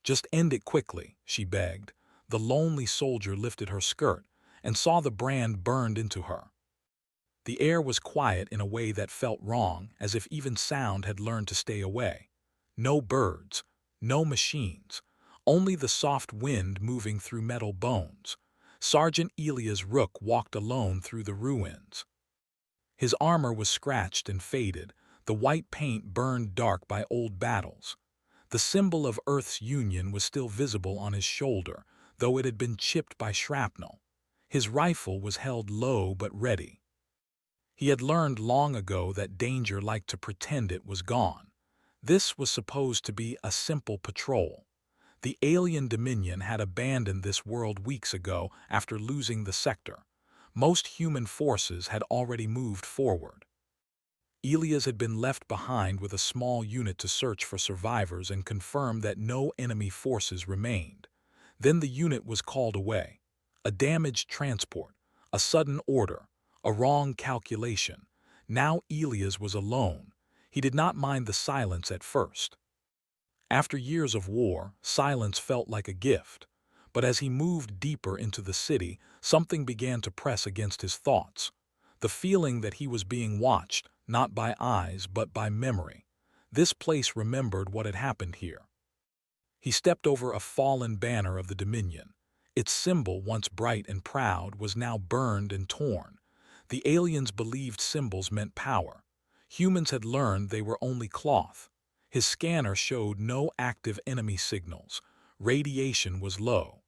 Just end it quickly, she begged. The lonely soldier lifted her skirt and saw the brand burned into her. The air was quiet in a way that felt wrong, as if even sound had learned to stay away. No birds, no machines, only the soft wind moving through metal bones. Sergeant Elias Rook walked alone through the ruins. His armor was scratched and faded, the white paint burned dark by old battles. The symbol of Earth's union was still visible on his shoulder, though it had been chipped by shrapnel. His rifle was held low but ready. He had learned long ago that danger liked to pretend it was gone. This was supposed to be a simple patrol. The alien Dominion had abandoned this world weeks ago after losing the sector. Most human forces had already moved forward. Elias had been left behind with a small unit to search for survivors and confirm that no enemy forces remained. Then the unit was called away. A damaged transport, a sudden order, a wrong calculation. Now Elias was alone. He did not mind the silence at first. After years of war, silence felt like a gift. But as he moved deeper into the city, something began to press against his thoughts. The feeling that he was being watched, not by eyes but by memory. This place remembered what had happened here. He stepped over a fallen banner of the Dominion. Its symbol, once bright and proud, was now burned and torn. The aliens believed symbols meant power. Humans had learned they were only cloth. His scanner showed no active enemy signals. Radiation was low.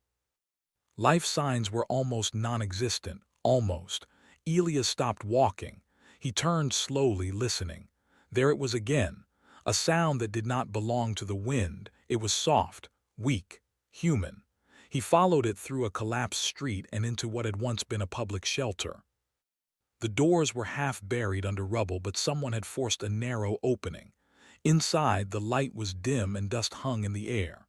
Life signs were almost non-existent, almost. Elias stopped walking. He turned slowly, listening. There it was again, a sound that did not belong to the wind. It was soft, weak, human. He followed it through a collapsed street and into what had once been a public shelter. The doors were half buried under rubble, but someone had forced a narrow opening. Inside, the light was dim and dust hung in the air.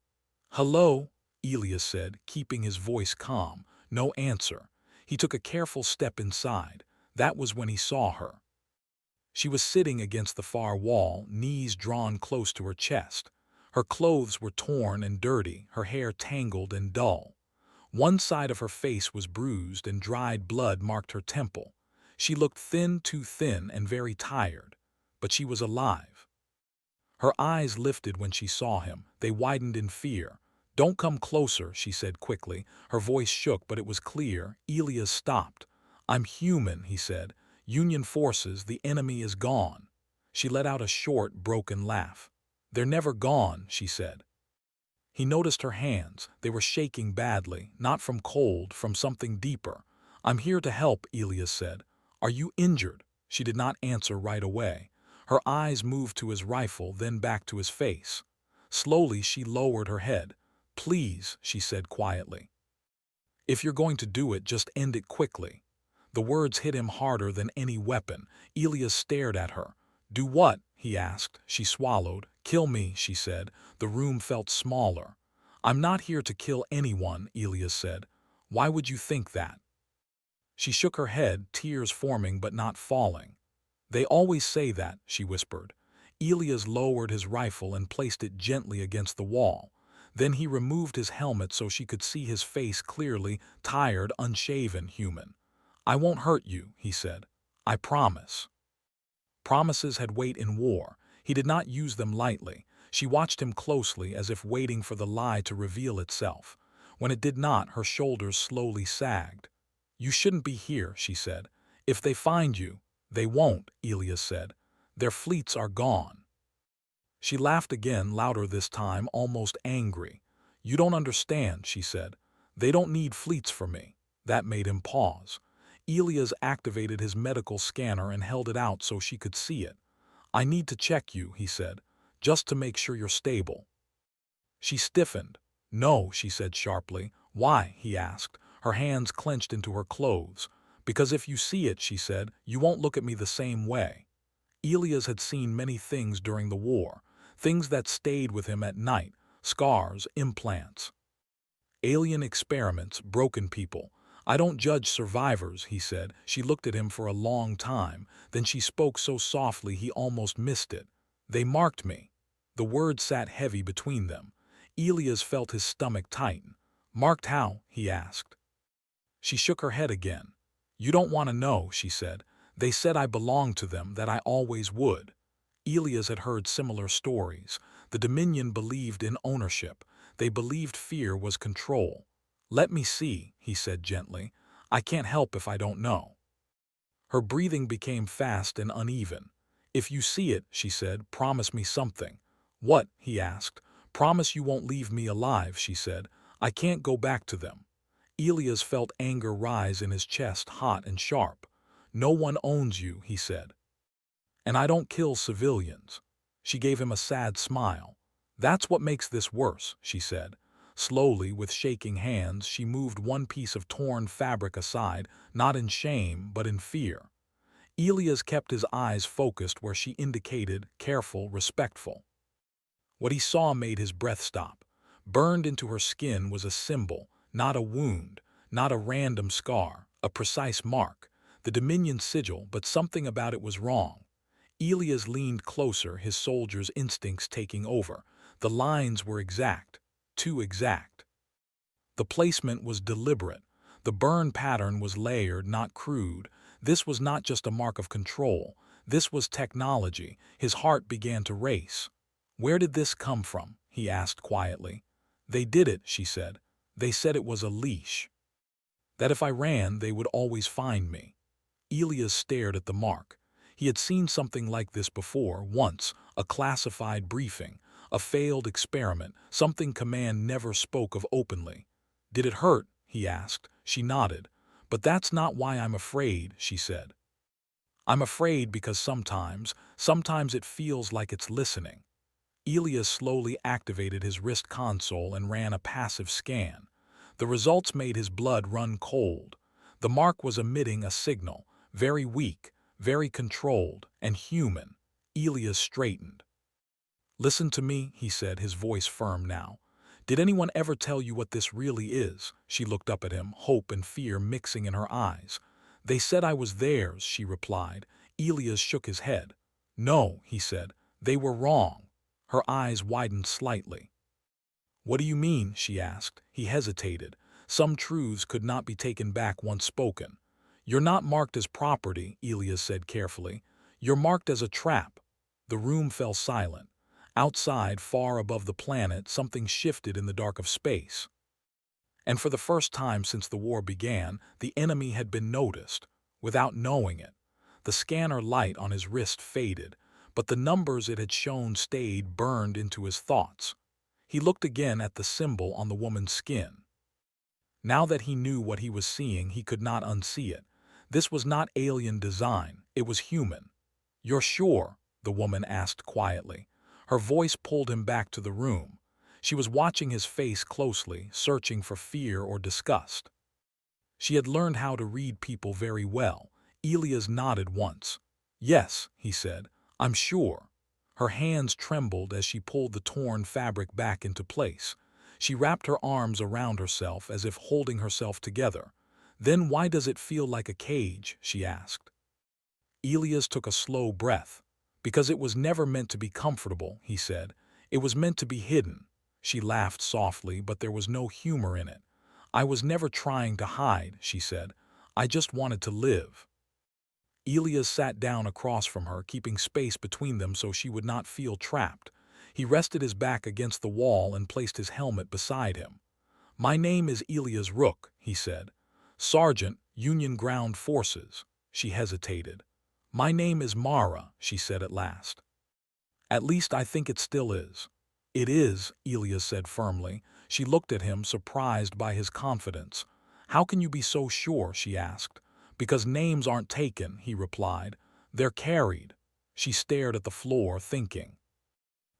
"Hello," Elias said, keeping his voice calm. No answer. He took a careful step inside. That was when he saw her. She was sitting against the far wall, knees drawn close to her chest. Her clothes were torn and dirty, her hair tangled and dull. One side of her face was bruised and dried blood marked her temple. She looked thin, too thin, and very tired. But she was alive. Her eyes lifted when she saw him. They widened in fear. "Don't come closer," she said quickly. Her voice shook, but it was clear. Elias stopped. "I'm human," he said. "Union forces, the enemy is gone." She let out a short, broken laugh. "They're never gone," she said. He noticed her hands. They were shaking badly, not from cold, from something deeper. "I'm here to help," Elias said. "Are you injured?" She did not answer right away. Her eyes moved to his rifle, then back to his face. Slowly she lowered her head. "Please," she said quietly. "If you're going to do it, just end it quickly." The words hit him harder than any weapon. Elias stared at her. "Do what?" he asked. She swallowed. "Kill me," she said. The room felt smaller. "I'm not here to kill anyone," Elias said. "Why would you think that?" She shook her head, tears forming but not falling. "They always say that," she whispered. Elias lowered his rifle and placed it gently against the wall. Then he removed his helmet so she could see his face clearly, tired, unshaven, human. "I won't hurt you," he said. "I promise." Promises had weight in war. He did not use them lightly. She watched him closely, as if waiting for the lie to reveal itself. When it did not, her shoulders slowly sagged. "You shouldn't be here," she said. "If they find you—" "They won't," Elias said. "Their fleets are gone." She laughed again, louder this time, almost angry. "You don't understand," she said. "They don't need fleets for me." That made him pause. Elias activated his medical scanner and held it out so she could see it. "I need to check you," he said, "just to make sure you're stable." She stiffened. "No," she said sharply. "Why?" he asked. Her hands clenched into her clothes. "Because if you see it," she said, "you won't look at me the same way." Elias had seen many things during the war, things that stayed with him at night, scars, implants. Alien experiments, broken people. "I don't judge survivors," he said. She looked at him for a long time. Then she spoke so softly he almost missed it. "They marked me." The word sat heavy between them. Elias felt his stomach tighten. "Marked how?" he asked. She shook her head again. "You don't want to know," she said. "They said I belonged to them, that I always would." Elias had heard similar stories. The Dominion believed in ownership. They believed fear was control. "Let me see," he said gently. "I can't help if I don't know." Her breathing became fast and uneven. "If you see it," she said, "promise me something." "What?" he asked. "Promise you won't leave me alive," she said. "I can't go back to them." Elias felt anger rise in his chest, hot and sharp. "No one owns you," he said. "And I don't kill civilians." She gave him a sad smile. "That's what makes this worse," she said. Slowly, with shaking hands, she moved one piece of torn fabric aside, not in shame, but in fear. Elias kept his eyes focused where she indicated, careful, respectful. What he saw made his breath stop. Burned into her skin was a symbol, not a wound, not a random scar, a precise mark. The Dominion sigil, but something about it was wrong. Elias leaned closer, his soldier's instincts taking over. The lines were exact, too exact. The placement was deliberate. The burn pattern was layered, not crude. This was not just a mark of control. This was technology. His heart began to race. "Where did this come from?" he asked quietly. "They did it," she said. "They said it was a leash. That if I ran, they would always find me." Elias stared at the mark. He had seen something like this before, once, a classified briefing, a failed experiment, something command never spoke of openly. "Did it hurt?" he asked. She nodded. "But that's not why I'm afraid," she said. "I'm afraid because sometimes it feels like it's listening." Elias slowly activated his wrist console and ran a passive scan. The results made his blood run cold. The mark was emitting a signal, very weak, very controlled, and human. Elias straightened. "Listen to me," he said, his voice firm now. "Did anyone ever tell you what this really is?" She looked up at him, hope and fear mixing in her eyes. "They said I was theirs," she replied. Elias shook his head. "No," he said, "they were wrong." Her eyes widened slightly. "What do you mean?" she asked. He hesitated. Some truths could not be taken back once spoken. "You're not marked as property," Elias said carefully. "You're marked as a trap." The room fell silent. Outside, far above the planet, something shifted in the dark of space. And for the first time since the war began, the enemy had been noticed, without knowing it. The scanner light on his wrist faded, but the numbers it had shown stayed burned into his thoughts. He looked again at the symbol on the woman's skin. Now that he knew what he was seeing, he could not unsee it. This was not alien design, it was human. "You're sure?" the woman asked quietly. Her voice pulled him back to the room. She was watching his face closely, searching for fear or disgust. She had learned how to read people very well. Elias nodded once. "Yes," he said, "I'm sure." Her hands trembled as she pulled the torn fabric back into place. She wrapped her arms around herself as if holding herself together. "Then why does it feel like a cage?" she asked. Elias took a slow breath. "Because it was never meant to be comfortable," he said. "It was meant to be hidden." She laughed softly, but there was no humor in it. "I was never trying to hide," she said. "I just wanted to live." Elias sat down across from her, keeping space between them so she would not feel trapped. He rested his back against the wall and placed his helmet beside him. "My name is Elias Rook," he said. "Sergeant, Union Ground Forces." She hesitated. "My name is Mara," she said at last. "At least I think it still is." "It is," Elias said firmly. She looked at him, surprised by his confidence. "How can you be so sure?" she asked. "Because names aren't taken," he replied. "They're carried." She stared at the floor, thinking.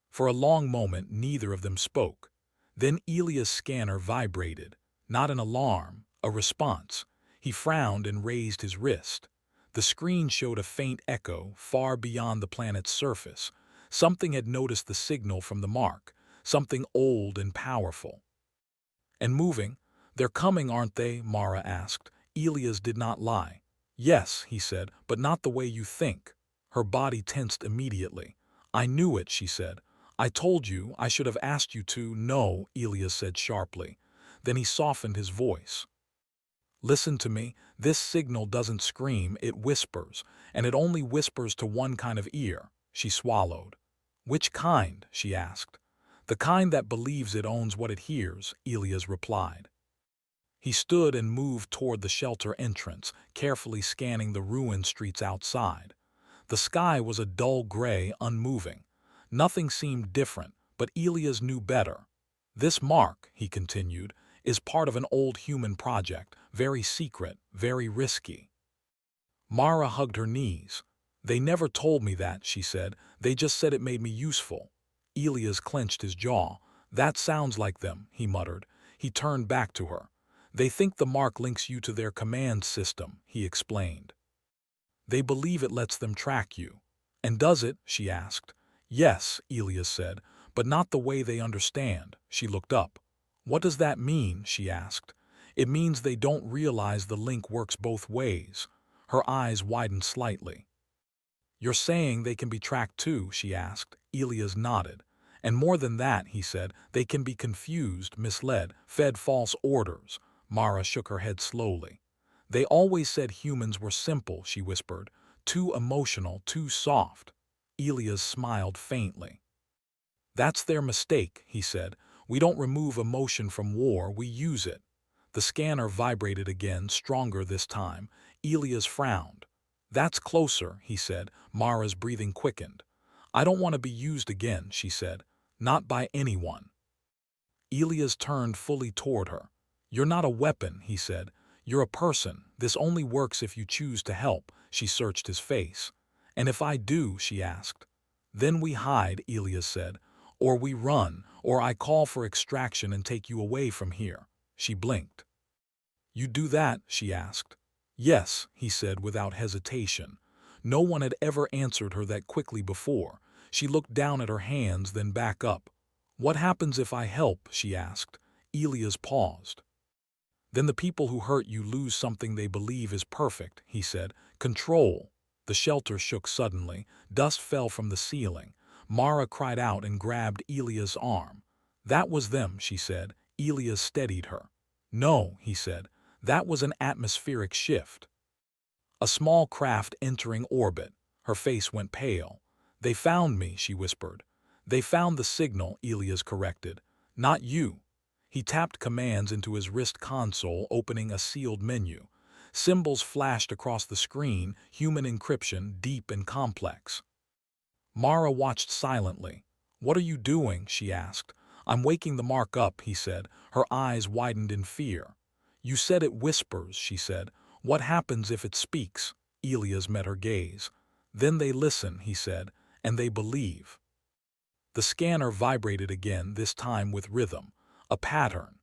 For a long moment, neither of them spoke. Then Elias' scanner vibrated. Not an alarm, a response. He frowned and raised his wrist. The screen showed a faint echo, far beyond the planet's surface. Something had noticed the signal from the mark, something old and powerful. "And moving? They're coming, aren't they?" Mara asked. Elias did not lie. "Yes," he said, "but not the way you think." Her body tensed immediately. "I knew it," she said. I told you I should have asked you to. No, Elias said sharply. Then he softened his voice. Listen to me, this signal doesn't scream, it whispers, and it only whispers to one kind of ear. She swallowed. Which kind? She asked. The kind that believes it owns what it hears, Elias replied. He stood and moved toward the shelter entrance, carefully scanning the ruined streets outside. The sky was a dull gray, unmoving. Nothing seemed different, but Elias knew better. This mark, he continued, is part of an old human project, very secret, very risky. Mara hugged her knees. They never told me that, she said. They just said it made me useful. Elias clenched his jaw. That sounds like them, he muttered. He turned back to her. They think the mark links you to their command system, he explained. They believe it lets them track you. And does it? She asked. Yes, Elias said, but not the way they understand. She looked up. What does that mean? She asked. It means they don't realize the link works both ways. Her eyes widened slightly. You're saying they can be tracked too? She asked. Elias nodded. And more than that, he said, they can be confused, misled, fed false orders. Mara shook her head slowly. They always said humans were simple, she whispered. Too emotional, too soft. Elias smiled faintly. That's their mistake, he said. We don't remove emotion from war, we use it. The scanner vibrated again, stronger this time. Elias frowned. That's closer, he said. Mara's breathing quickened. I don't want to be used again, she said. Not by anyone. Elias turned fully toward her. You're not a weapon, he said. You're a person. This only works if you choose to help. She searched his face. And if I do, she asked. Then we hide, Elias said. Or we run, or I call for extraction and take you away from here. She blinked. You do that? She asked. Yes, he said without hesitation. No one had ever answered her that quickly before. She looked down at her hands, then back up. What happens if I help? She asked. Elias paused. Then the people who hurt you lose something they believe is perfect, he said. Control. The shelter shook suddenly. Dust fell from the ceiling. Mara cried out and grabbed Elias' arm. That was them, she said. Elias steadied her. No, he said. That was an atmospheric shift. A small craft entering orbit. Her face went pale. They found me, she whispered. They found the signal, Elias corrected. Not you. He tapped commands into his wrist console, opening a sealed menu. Symbols flashed across the screen, human encryption, deep and complex. Mara watched silently. What are you doing? She asked. I'm waking the mark up, he said. Her eyes widened in fear. You said it whispers, she said. What happens if it speaks? Elias met her gaze. Then they listen, he said, and they believe. The scanner vibrated again, this time with rhythm, a pattern.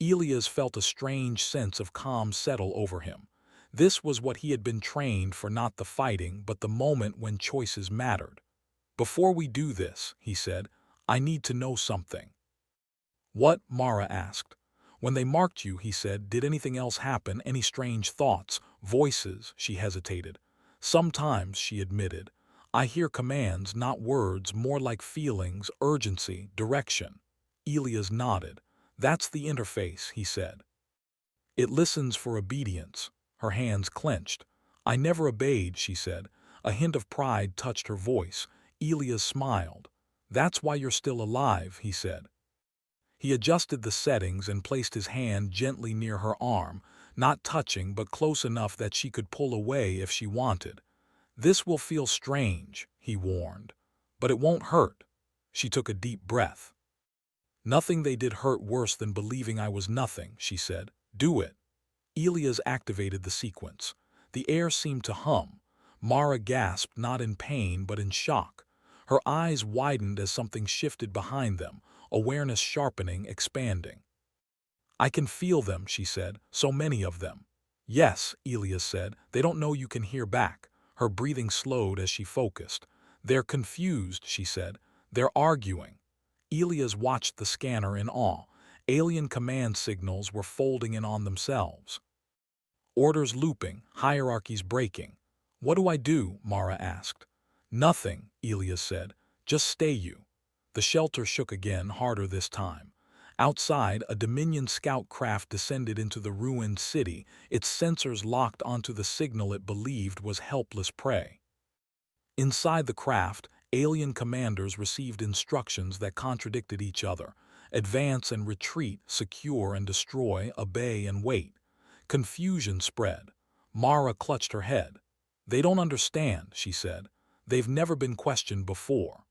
Elias felt a strange sense of calm settle over him. This was what he had been trained for, not the fighting, but the moment when choices mattered. Before we do this, he said, I need to know something. What? Mara asked. When they marked you, he said, did anything else happen? Any strange thoughts, voices? She hesitated. Sometimes, she admitted. I hear commands, not words, more like feelings, urgency, direction. Elias nodded. That's the interface, he said. It listens for obedience. Her hands clenched. I never obeyed, she said. A hint of pride touched her voice. Elias smiled. That's why you're still alive, he said. He adjusted the settings and placed his hand gently near her arm, not touching but close enough that she could pull away if she wanted. This will feel strange, he warned, but it won't hurt. She took a deep breath. Nothing they did hurt worse than believing I was nothing, she said. Do it. Elias activated the sequence. The air seemed to hum. Mara gasped, not in pain but in shock. Her eyes widened as something shifted behind them, awareness sharpening, expanding. I can feel them, she said, so many of them. Yes, Elias said, they don't know you can hear back. Her breathing slowed as she focused. They're confused, she said. They're arguing. Elias watched the scanner in awe. Alien command signals were folding in on themselves. Orders looping, hierarchies breaking. What do I do? Mara asked. Nothing, Elias said. Just stay you. The shelter shook again, harder this time. Outside, a Dominion scout craft descended into the ruined city, its sensors locked onto the signal it believed was helpless prey. Inside the craft, alien commanders received instructions that contradicted each other. Advance and retreat, secure and destroy, obey and wait. Confusion spread. Mara clutched her head. "They don't understand," she said. "They've never been questioned before."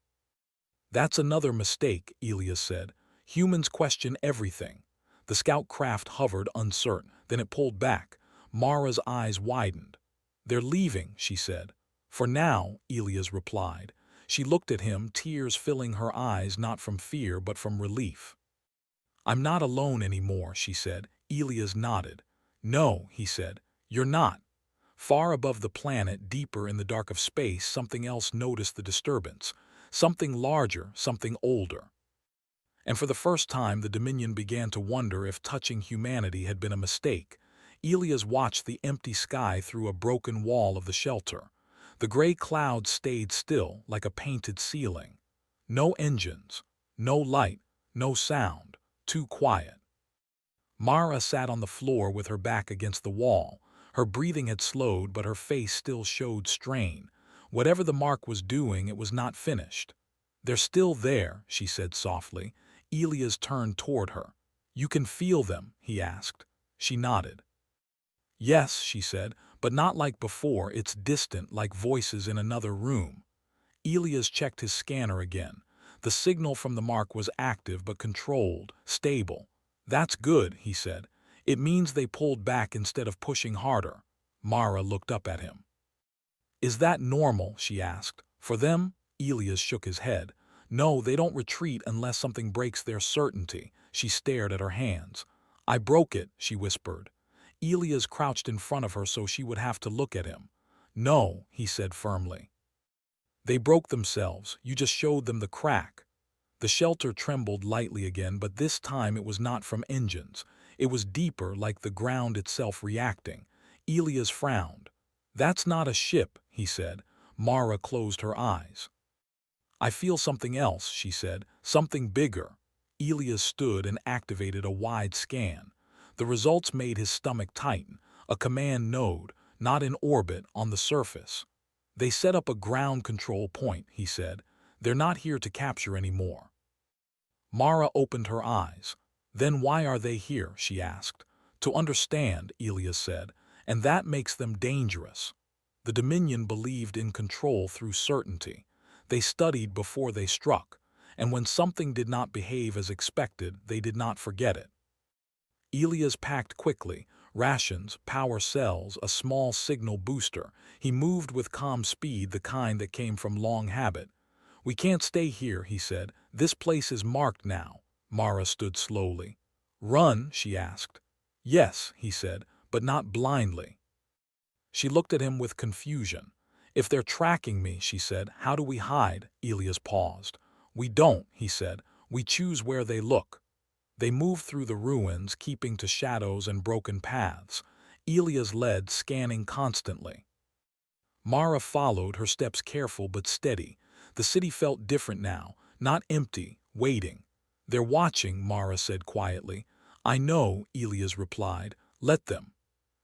"That's another mistake," Elias said. "Humans question everything." The scout craft hovered, uncertain. Then it pulled back. Mara's eyes widened. "They're leaving," she said. "For now," Elias replied. She looked at him, tears filling her eyes, not from fear but from relief. "I'm not alone anymore," she said. Elias nodded. "No," he said, "you're not." Far above the planet, deeper in the dark of space, something else noticed the disturbance. Something larger, something older. And for the first time, the Dominion began to wonder if touching humanity had been a mistake. Elias watched the empty sky through a broken wall of the shelter. The gray clouds stayed still, like a painted ceiling. No engines, no light, no sound, too quiet. Mara sat on the floor with her back against the wall. Her breathing had slowed, but her face still showed strain. Whatever the mark was doing, it was not finished. "They're still there," she said softly. Elias turned toward her. "You can feel them?" he asked. She nodded. "Yes," she said, "but not like before. It's distant, like voices in another room." Elias checked his scanner again. The signal from the mark was active but controlled, stable. "That's good," he said. "It means they pulled back instead of pushing harder." Mara looked up at him. "Is that normal?" she asked. "For them?" Elias shook his head. "No, they don't retreat unless something breaks their certainty." She stared at her hands. "I broke it," she whispered. Elias crouched in front of her so she would have to look at him. "No," he said firmly. "They broke themselves. You just showed them the crack." The shelter trembled lightly again, but this time it was not from engines. It was deeper, like the ground itself reacting. Elias frowned. "That's not a ship," he said. Mara closed her eyes. "I feel something else," she said. "Something bigger." Elias stood and activated a wide scan. The results made his stomach tighten. A command node, not in orbit, on the surface. "They set up a ground control point," he said. "They're not here to capture anymore." Mara opened her eyes. "Then why are they here?" she asked. "To understand," Elias said, "and that makes them dangerous." The Dominion believed in control through certainty. They studied before they struck, and when something did not behave as expected, they did not forget it. Elias packed quickly, rations, power cells, a small signal booster. He moved with calm speed, the kind that came from long habit. "We can't stay here," he said. "This place is marked now." Mara stood slowly. "Run?" she asked. "Yes," he said, "but not blindly." She looked at him with confusion. "If they're tracking me," she said, "how do we hide?" Elias paused. "We don't," he said. "We choose where they look." They moved through the ruins, keeping to shadows and broken paths. Elias led, scanning constantly. Mara followed, her steps careful but steady. The city felt different now, not empty, waiting. "They're watching," Mara said quietly. "I know," Elias replied. "Let them."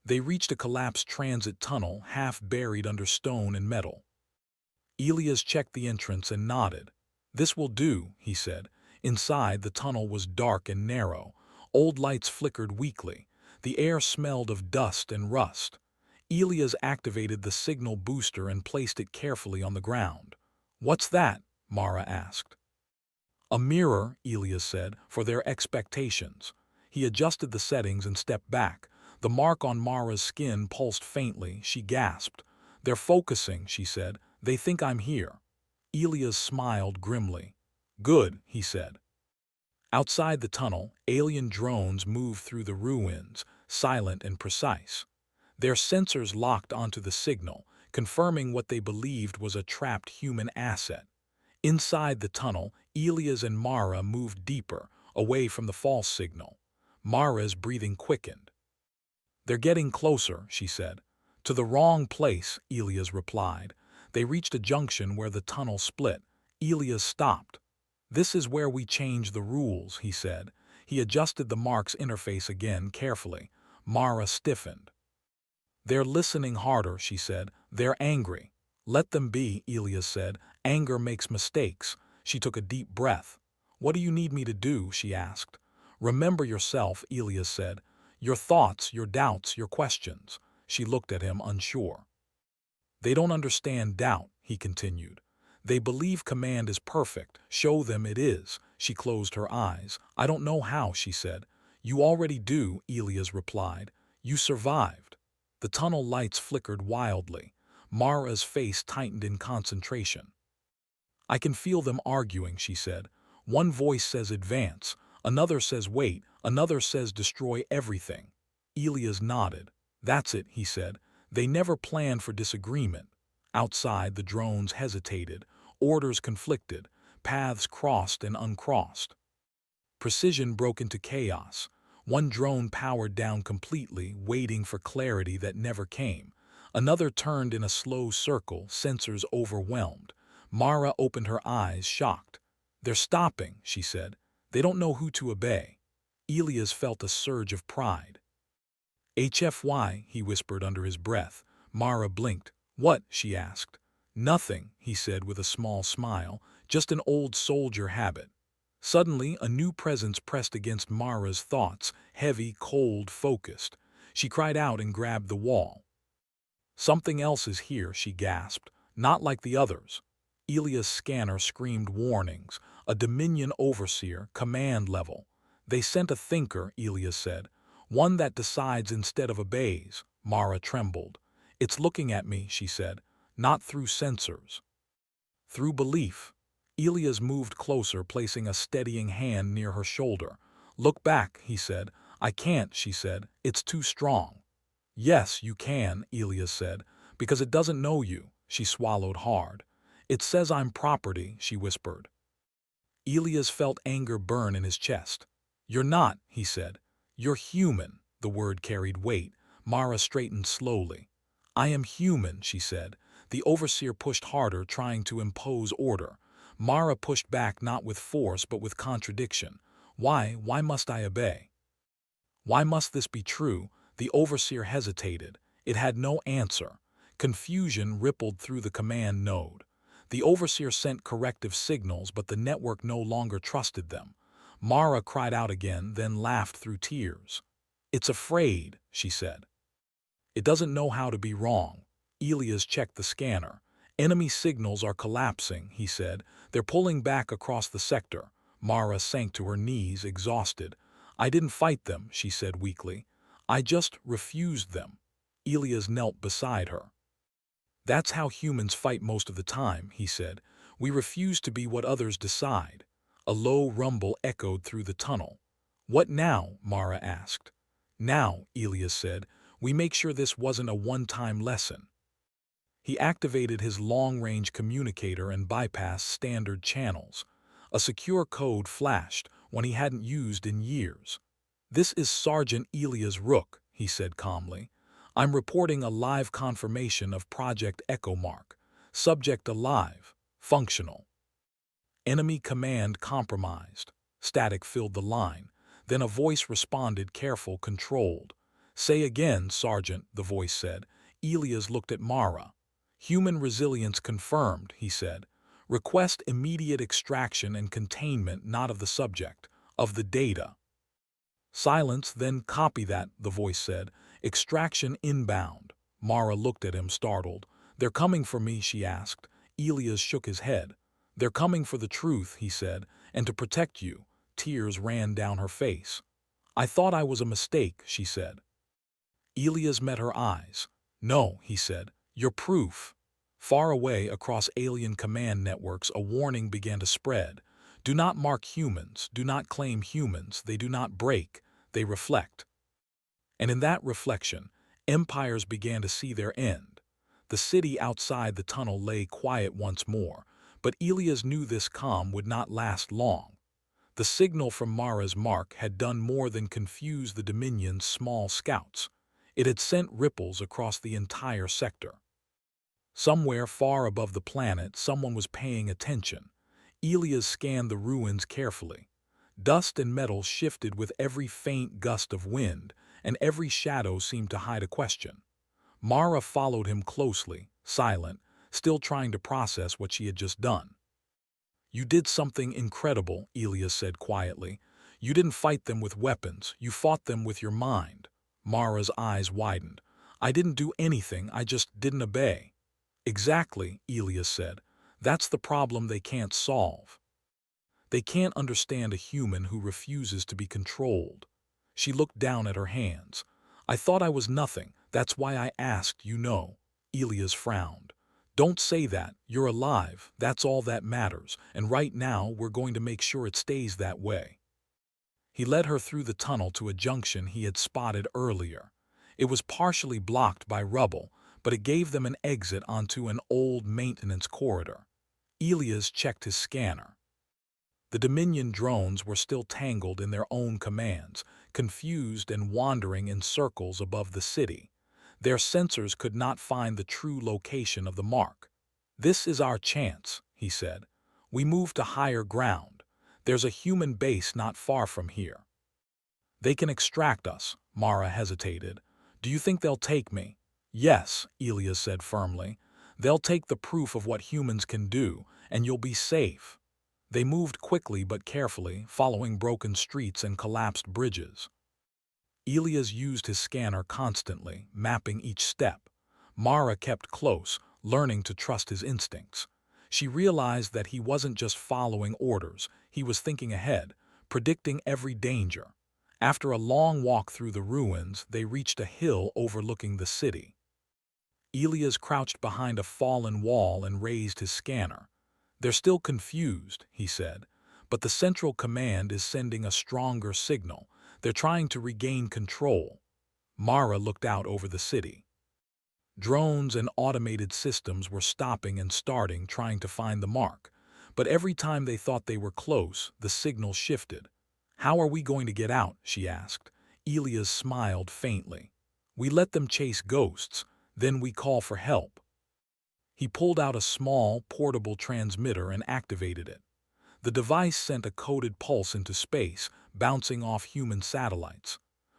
They reached a collapsed transit tunnel, half buried under stone and metal. Elias checked the entrance and nodded. "This will do," he said. Inside, the tunnel was dark and narrow. Old lights flickered weakly. The air smelled of dust and rust. Elias activated the signal booster and placed it carefully on the ground. "What's that?" Mara asked. "A mirror," Elias said, "for their expectations." He adjusted the settings and stepped back. The mark on Mara's skin pulsed faintly. She gasped. "They're focusing," she said. "They think I'm here." Elias smiled grimly. "Good," he said. Outside the tunnel, alien drones moved through the ruins, silent and precise. Their sensors locked onto the signal, confirming what they believed was a trapped human asset. Inside the tunnel, Elias and Mara moved deeper, away from the false signal. Mara's breathing quickened. "They're getting closer," she said. "To the wrong place," Elias replied. They reached a junction where the tunnel split. Elias stopped. This is where we change the rules, he said. He adjusted the mark's interface again carefully. Mara stiffened. They're listening harder, she said. They're angry. Let them be, Elias said. Anger makes mistakes. She took a deep breath. What do you need me to do? She asked. Remember yourself, Elias said. Your thoughts, your doubts, your questions. She looked at him unsure. They don't understand doubt, he continued. They believe command is perfect. Show them it is. She closed her eyes. I don't know how, she said. You already do, Elias replied. You survived. The tunnel lights flickered wildly. Mara's face tightened in concentration. I can feel them arguing, she said. One voice says advance, another says wait, another says destroy everything. Elias nodded. That's it, he said. They never planned for disagreement. Outside, the drones hesitated. Orders conflicted. Paths crossed and uncrossed. Precision broke into chaos. One drone powered down completely, waiting for clarity that never came. Another turned in a slow circle, sensors overwhelmed. Mara opened her eyes, shocked. They're stopping, she said. They don't know who to obey. Elias felt a surge of pride. HFY, he whispered under his breath. Mara blinked. What? She asked. Nothing, he said with a small smile. Just an old soldier habit. Suddenly, a new presence pressed against Mara's thoughts, heavy, cold, focused. She cried out and grabbed the wall. Something else is here, she gasped. Not like the others. Elias' scanner screamed warnings. A Dominion overseer, command level. They sent a thinker, Elias said. One that decides instead of obeys. Mara trembled. It's looking at me, she said. Not through sensors. Through belief. Elias moved closer, placing a steadying hand near her shoulder. Look back, he said. I can't, she said. It's too strong. Yes, you can, Elias said, because it doesn't know you. She swallowed hard. It says I'm property, she whispered. Elias felt anger burn in his chest. You're not, he said. You're human. The word carried weight. Mara straightened slowly. I am human, she said. The overseer pushed harder, trying to impose order. Mara pushed back not with force but with contradiction. Why must I obey? Why must this be true? The overseer hesitated. It had no answer. Confusion rippled through the command node. The overseer sent corrective signals, but the network no longer trusted them. Mara cried out again, then laughed through tears. It's afraid, she said. It doesn't know how to be wrong. Elias checked the scanner. Enemy signals are collapsing, he said. They're pulling back across the sector. Mara sank to her knees, exhausted. I didn't fight them, she said weakly. I just refused them. Elias knelt beside her. That's how humans fight most of the time, he said. We refuse to be what others decide. A low rumble echoed through the tunnel. What now? Mara asked. Now, Elias said, we make sure this wasn't a one-time lesson. He activated his long-range communicator and bypassed standard channels. A secure code flashed, one he hadn't used in years. This is Sergeant Elias Rook, he said calmly. I'm reporting a live confirmation of Project Echo Mark. Subject alive. Functional. Enemy command compromised. Static filled the line. Then a voice responded, careful, controlled. Say again, Sergeant, the voice said. Elias looked at Mara. Human resilience confirmed, he said. Request immediate extraction and containment not of the subject, of the data. Silence, then copy that, the voice said. Extraction inbound. Mara looked at him, startled. They're coming for me, she asked. Elias shook his head. They're coming for the truth, he said, and to protect you. Tears ran down her face. I thought I was a mistake, she said. Elias met her eyes. No, he said. You're proof. Far away across alien command networks, a warning began to spread. Do not mark humans, do not claim humans, they do not break, they reflect. And in that reflection, empires began to see their end. The city outside the tunnel lay quiet once more, but Elias knew this calm would not last long. The signal from Mara's mark had done more than confuse the Dominion's small scouts. It had sent ripples across the entire sector. Somewhere far above the planet, someone was paying attention. Elias scanned the ruins carefully. Dust and metal shifted with every faint gust of wind, and every shadow seemed to hide a question. Mara followed him closely, silent, still trying to process what she had just done. "You did something incredible," Elias said quietly. "You didn't fight them with weapons, you fought them with your mind." Mara's eyes widened. "I didn't do anything, I just didn't obey." "Exactly," Elias said. "That's the problem they can't solve. They can't understand a human who refuses to be controlled." She looked down at her hands. "I thought I was nothing, that's why I asked, you know." Elias frowned. "Don't say that, you're alive, that's all that matters, and right now we're going to make sure it stays that way." He led her through the tunnel to a junction he had spotted earlier. It was partially blocked by rubble, but it gave them an exit onto an old maintenance corridor. Elias checked his scanner. The Dominion drones were still tangled in their own commands, confused and wandering in circles above the city. Their sensors could not find the true location of the mark. "This is our chance," he said. "We move to higher ground. There's a human base not far from here." "They can extract us," Mara hesitated. "Do you think they'll take me?" "Yes," Elias said firmly. "They'll take the proof of what humans can do, and you'll be safe." They moved quickly but carefully, following broken streets and collapsed bridges. Elias used his scanner constantly, mapping each step. Mara kept close, learning to trust his instincts. She realized that he wasn't just following orders, he was thinking ahead, predicting every danger. After a long walk through the ruins, they reached a hill overlooking the city. Elias crouched behind a fallen wall and raised his scanner. "They're still confused," he said, "but the Central Command is sending a stronger signal. They're trying to regain control." Mara looked out over the city. Drones and automated systems were stopping and starting, trying to find the mark. But every time they thought they were close, the signal shifted. "How are we going to get out?" she asked. Elias smiled faintly. "We let them chase ghosts, then we call for help." He pulled out a small, portable transmitter and activated it. The device sent a coded pulse into space, bouncing off human satellites.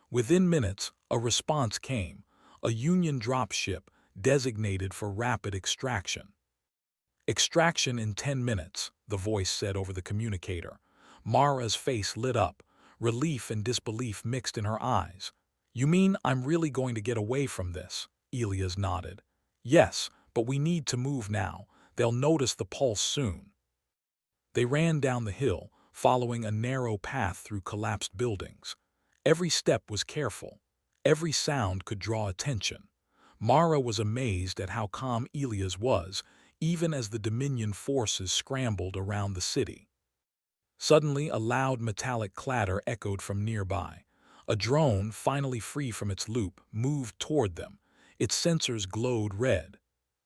Within minutes, a response came, a Union dropship designated for rapid extraction. "Extraction in 10 minutes, the voice said over the communicator. Mara's face lit up, relief and disbelief mixed in her eyes. "You mean I'm really going to get away from this?" Elias nodded. "Yes, but we need to move now. They'll notice the pulse soon." They ran down the hill, following a narrow path through collapsed buildings. Every step was careful. Every sound could draw attention. Mara was amazed at how calm Elias was, even as the Dominion forces scrambled around the city. Suddenly, a loud metallic clatter echoed from nearby. A drone, finally free from its loop, moved toward them. Its sensors glowed red.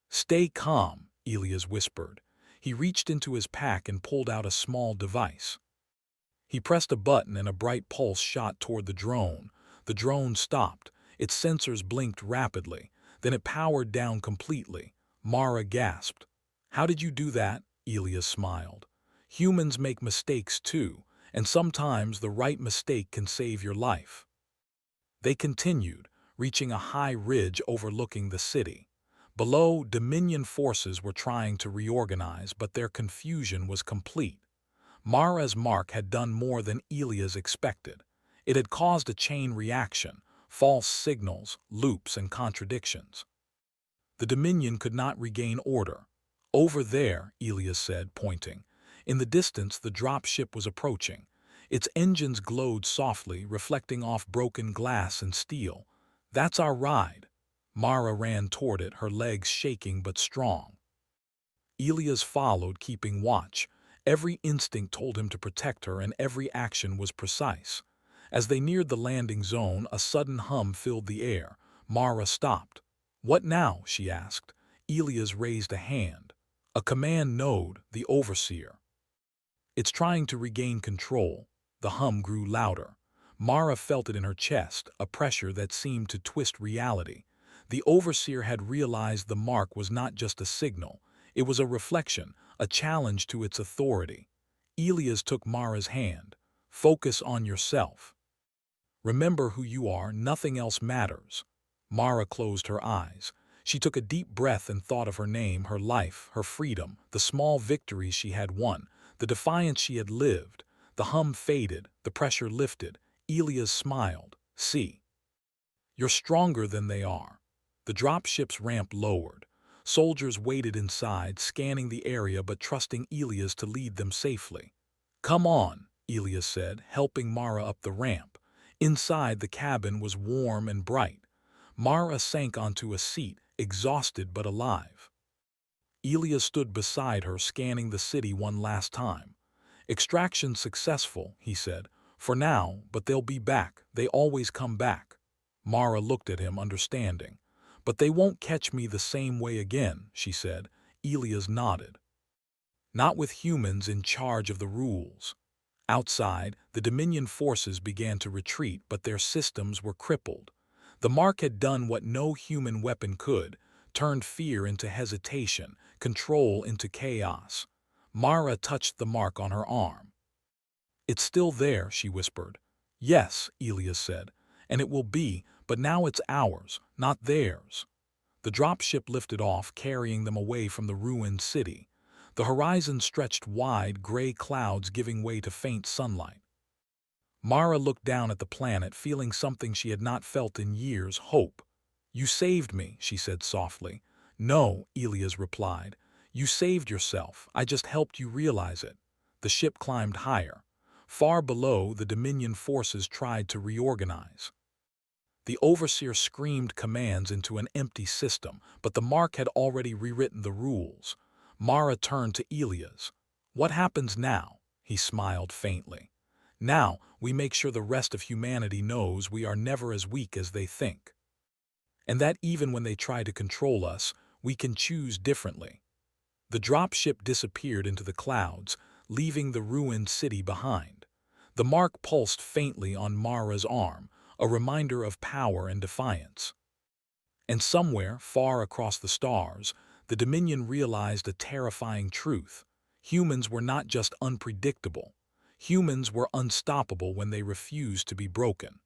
"Stay calm," Elias whispered. He reached into his pack and pulled out a small device. He pressed a button and a bright pulse shot toward the drone. The drone stopped. Its sensors blinked rapidly. Then it powered down completely. Mara gasped. "How did you do that?" Elias smiled. "Humans make mistakes too, and sometimes the right mistake can save your life." They continued, reaching a high ridge overlooking the city. Below, Dominion forces were trying to reorganize, but their confusion was complete. Mara's mark had done more than Elias expected. It had caused a chain reaction, false signals, loops, and contradictions. The Dominion could not regain order. "Over there," Elias said, pointing. In the distance, the drop ship was approaching. Its engines glowed softly, reflecting off broken glass and steel. "That's our ride." Mara ran toward it, her legs shaking but strong. Elias followed, keeping watch. Every instinct told him to protect her, and every action was precise. As they neared the landing zone, a sudden hum filled the air. Mara stopped. "What now?" she asked. Elias raised a hand. "A command node, the overseer. It's trying to regain control." The hum grew louder. Mara felt it in her chest, a pressure that seemed to twist reality. The overseer had realized the mark was not just a signal. It was a reflection, a challenge to its authority. Elias took Mara's hand. Focus on yourself. Remember who you are, nothing else matters. Mara closed her eyes. She took a deep breath and thought of her name, her life, her freedom, the small victories she had won, the defiance she had lived. The hum faded, the pressure lifted. Elias smiled. See. You're stronger than they are. The dropship's ramp lowered. Soldiers waited inside, scanning the area but trusting Elias to lead them safely. Come on, Elias said, helping Mara up the ramp. Inside, the cabin was warm and bright. Mara sank onto a seat, exhausted but alive. Elias stood beside her, scanning the city one last time. Extraction successful, he said. For now, but they'll be back. They always come back. Mara looked at him, understanding. But they won't catch me the same way again, she said. Elias nodded. Not with humans in charge of the rules. Outside, the Dominion forces began to retreat, but their systems were crippled. The mark had done what no human weapon could, turned fear into hesitation, control into chaos. Mara touched the mark on her arm. It's still there, she whispered. Yes, Elias said, and it will be, but now it's ours, not theirs. The dropship lifted off, carrying them away from the ruined city. The horizon stretched wide, gray clouds giving way to faint sunlight. Mara looked down at the planet, feeling something she had not felt in years, hope. You saved me, she said softly. No, Elias replied. You saved yourself. I just helped you realize it. The ship climbed higher. Far below, the Dominion forces tried to reorganize. The overseer screamed commands into an empty system, but the mark had already rewritten the rules. Mara turned to Elias. What happens now? He smiled faintly. Now, we make sure the rest of humanity knows we are never as weak as they think. And that even when they try to control us, we can choose differently. The dropship disappeared into the clouds, leaving the ruined city behind. The mark pulsed faintly on Mara's arm, a reminder of power and defiance. And somewhere, far across the stars, the Dominion realized a terrifying truth. Humans were not just unpredictable. Humans were unstoppable when they refused to be broken.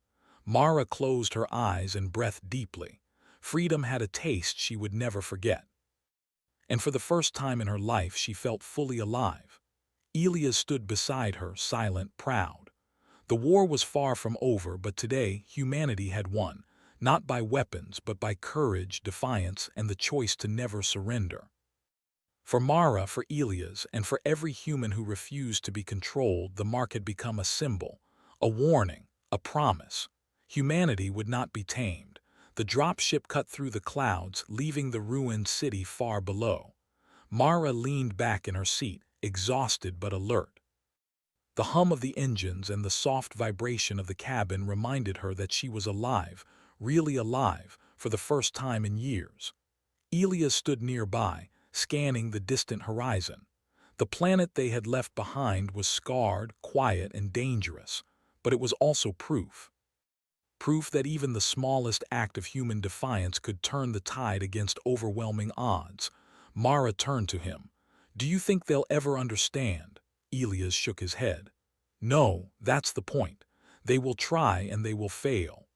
Mara closed her eyes and breathed deeply. Freedom had a taste she would never forget. And for the first time in her life, she felt fully alive. Elias stood beside her, silent, proud. The war was far from over, but today humanity had won, not by weapons, but by courage, defiance, and the choice to never surrender. For Mara, for Elias, and for every human who refused to be controlled, the mark had become a symbol, a warning, a promise. Humanity would not be tamed. The dropship cut through the clouds, leaving the ruined city far below. Mara leaned back in her seat, exhausted but alert. The hum of the engines and the soft vibration of the cabin reminded her that she was alive, really alive, for the first time in years. Elias stood nearby, scanning the distant horizon. The planet they had left behind was scarred, quiet, and dangerous, but it was also proof. Proof that even the smallest act of human defiance could turn the tide against overwhelming odds. Mara turned to him. Do you think they'll ever understand? Elias shook his head. No, that's the point. They will try and they will fail.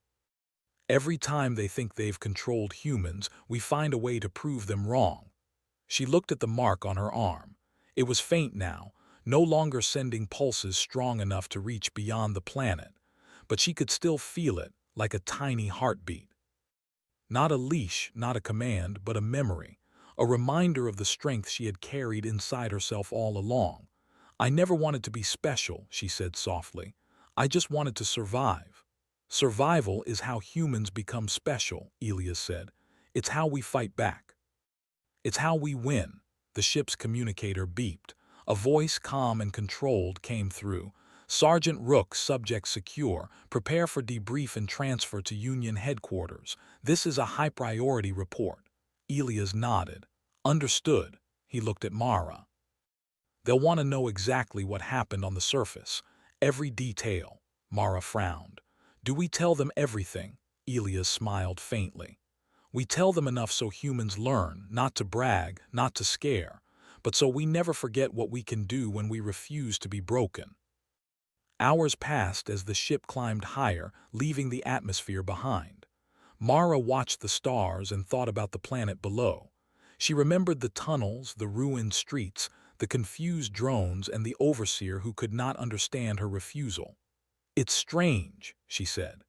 Every time they think they've controlled humans, we find a way to prove them wrong. She looked at the mark on her arm. It was faint now, no longer sending pulses strong enough to reach beyond the planet, but she could still feel it, like a tiny heartbeat. Not a leash, not a command, but a memory, a reminder of the strength she had carried inside herself all along. I never wanted to be special, she said softly. I just wanted to survive. Survival is how humans become special, Elias said. It's how we fight back. It's how we win. The ship's communicator beeped. A voice, calm and controlled, came through. Sergeant Rook, subject secure. Prepare for debrief and transfer to Union headquarters. This is a high-priority report. Elias nodded. Understood. He looked at Mara. They'll want to know exactly what happened on the surface. Every detail. Mara frowned. Do we tell them everything? Elias smiled faintly. We tell them enough so humans learn, not to brag, not to scare, but so we never forget what we can do when we refuse to be broken. Hours passed as the ship climbed higher, leaving the atmosphere behind. Mara watched the stars and thought about the planet below. She remembered the tunnels, the ruined streets, the confused drones, and the overseer who could not understand her refusal. "It's strange," she said.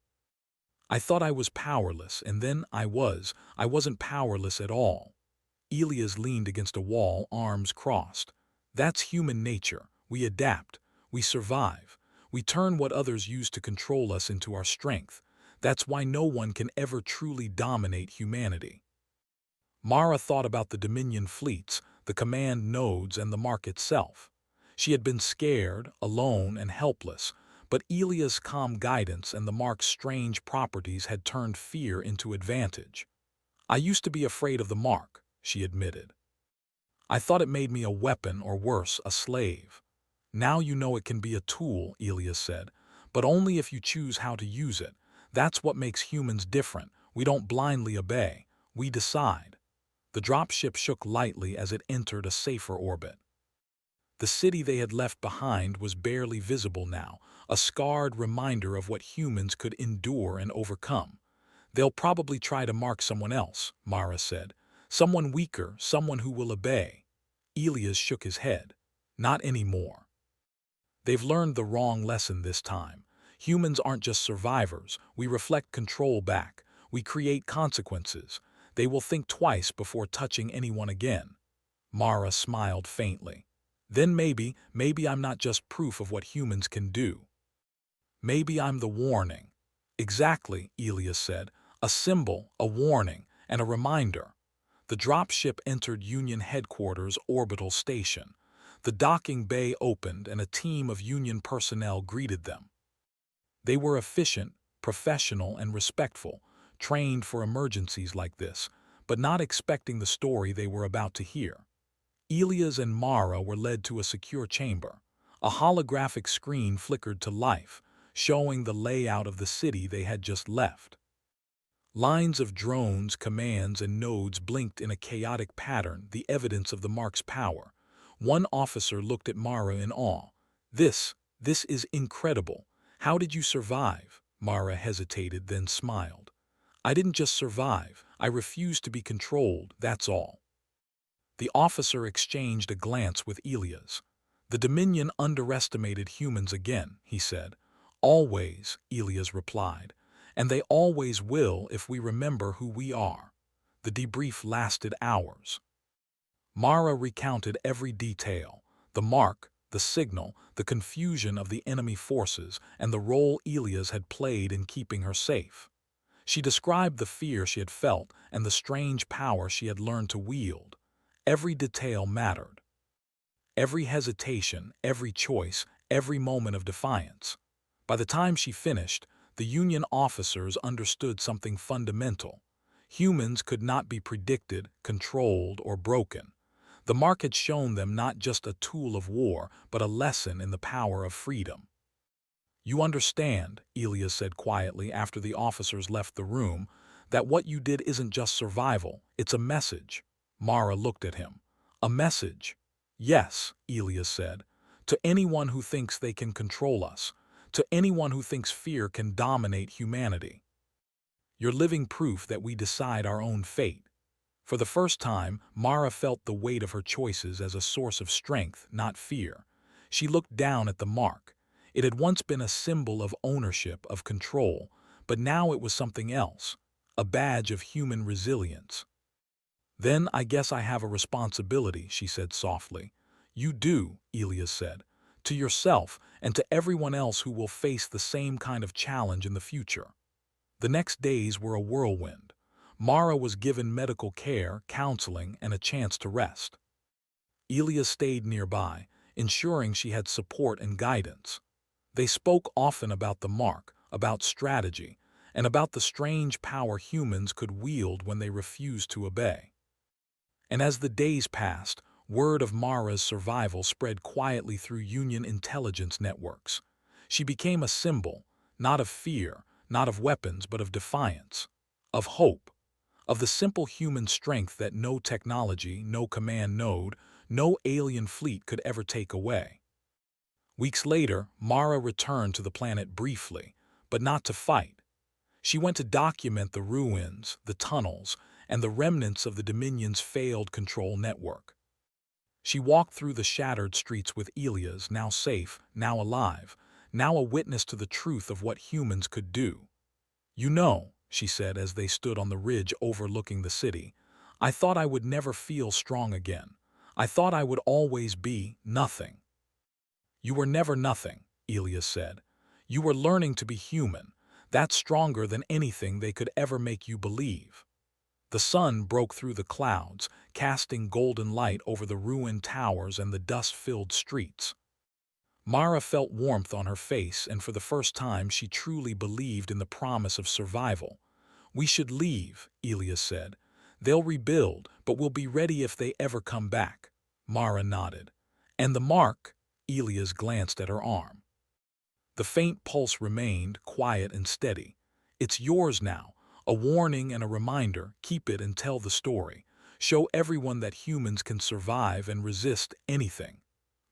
"I thought I was powerless, and then I wasn't powerless at all." Elias leaned against a wall, arms crossed. "That's human nature. We adapt. We survive. We turn what others use to control us into our strength. That's why no one can ever truly dominate humanity." Mara thought about the Dominion fleets, the command nodes, and the mark itself. She had been scared, alone, and helpless, but Elia's calm guidance and the mark's strange properties had turned fear into advantage. "I used to be afraid of the mark," she admitted. "I thought it made me a weapon or worse, a slave." "Now you know it can be a tool," Elias said, "but only if you choose how to use it. That's what makes humans different. We don't blindly obey. We decide." The dropship shook lightly as it entered a safer orbit. The city they had left behind was barely visible now, a scarred reminder of what humans could endure and overcome. "They'll probably try to mark someone else," Mara said. "Someone weaker, someone who will obey." Elias shook his head. "Not anymore. They've learned the wrong lesson this time. Humans aren't just survivors. We reflect control back. We create consequences. They will think twice before touching anyone again." Mara smiled faintly. "Then maybe I'm not just proof of what humans can do. Maybe I'm the warning." "Exactly," Elias said. "A symbol, a warning, and a reminder." The dropship entered Union Headquarters Orbital Station. The docking bay opened and a team of Union personnel greeted them. They were efficient, professional, and respectful, trained for emergencies like this, but not expecting the story they were about to hear. Elias and Mara were led to a secure chamber. A holographic screen flickered to life, showing the layout of the city they had just left. Lines of drones, commands, and nodes blinked in a chaotic pattern, the evidence of the mark's power. One officer looked at Mara in awe. This is incredible. How did you survive?" Mara hesitated, then smiled. "I didn't just survive. I refused to be controlled, that's all." The officer exchanged a glance with Elias. "The Dominion underestimated humans again," he said. "Always," Elias replied. "And they always will if we remember who we are." The debrief lasted hours. Mara recounted every detail: the mark, the signal, the confusion of the enemy forces, and the role Elias had played in keeping her safe. She described the fear she had felt and the strange power she had learned to wield. Every detail mattered. Every hesitation, every choice, every moment of defiance. By the time she finished, the Union officers understood something fundamental. Humans could not be predicted, controlled, or broken. The mark had shown them not just a tool of war, but a lesson in the power of freedom. "You understand," Elias said quietly after the officers left the room, "that what you did isn't just survival, it's a message." Mara looked at him. "A message?" "Yes," Elias said, "to anyone who thinks they can control us, to anyone who thinks fear can dominate humanity. You're living proof that we decide our own fate." For the first time, Mara felt the weight of her choices as a source of strength, not fear. She looked down at the mark. It had once been a symbol of ownership, of control, but now it was something else, a badge of human resilience. "Then I guess I have a responsibility," she said softly. "You do," Elias said, "to yourself and to everyone else who will face the same kind of challenge in the future." The next days were a whirlwind. Mara was given medical care, counseling, and a chance to rest. Elias stayed nearby, ensuring she had support and guidance. They spoke often about the mark, about strategy, and about the strange power humans could wield when they refused to obey. And as the days passed, word of Mara's survival spread quietly through Union intelligence networks. She became a symbol, not of fear, not of weapons, but of defiance, of hope, of the simple human strength that no technology, no command node, no alien fleet could ever take away. Weeks later, Mara returned to the planet briefly, but not to fight. She went to document the ruins, the tunnels, and the remnants of the Dominion's failed control network. She walked through the shattered streets with Elias, now safe, now alive, now a witness to the truth of what humans could do. "You know," she said as they stood on the ridge overlooking the city, "I thought I would never feel strong again. I thought I would always be nothing." "You were never nothing," Elias said. "You were learning to be human. That's stronger than anything they could ever make you believe." The sun broke through the clouds, casting golden light over the ruined towers and the dust-filled streets. Mara felt warmth on her face, and for the first time she truly believed in the promise of survival. "We should leave," Elias said. "They'll rebuild, but we'll be ready if they ever come back." Mara nodded. "And the mark?" Elias glanced at her arm. The faint pulse remained, quiet and steady. "It's yours now. A warning and a reminder. Keep it and tell the story. Show everyone that humans can survive and resist anything."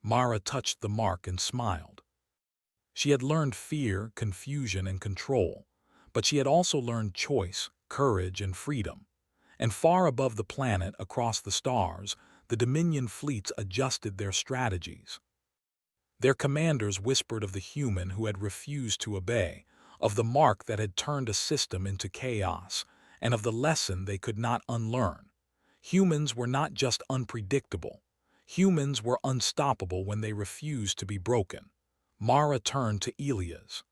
Mara touched the mark and smiled. She had learned fear, confusion, and control, but she had also learned choice, courage, and freedom. And far above the planet, across the stars, the Dominion fleets adjusted their strategies. Their commanders whispered of the human who had refused to obey, of the mark that had turned a system into chaos, and of the lesson they could not unlearn. Humans were not just unpredictable. Humans were unstoppable when they refused to be broken. Mara turned to Elias.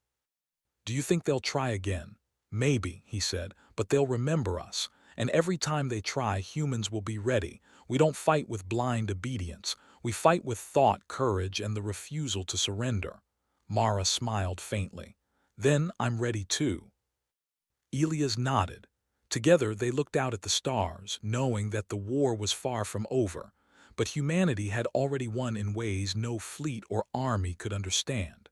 "Do you think they'll try again?" "Maybe," he said, "but they'll remember us. And every time they try, humans will be ready. We don't fight with blind obedience. We fight with thought, courage, and the refusal to surrender." Mara smiled faintly. "Then I'm ready too." Elias nodded. Together they looked out at the stars, knowing that the war was far from over, but humanity had already won in ways no fleet or army could understand.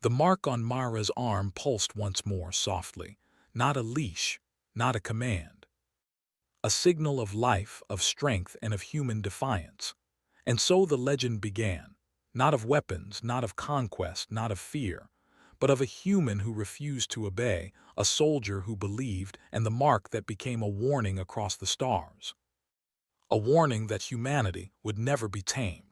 The mark on Mara's arm pulsed once more softly. Not a leash, not a command. A signal of life, of strength, and of human defiance. And so the legend began, not of weapons, not of conquest, not of fear, but of a human who refused to obey, a soldier who believed, and the mark that became a warning across the stars. A warning that humanity would never be tamed.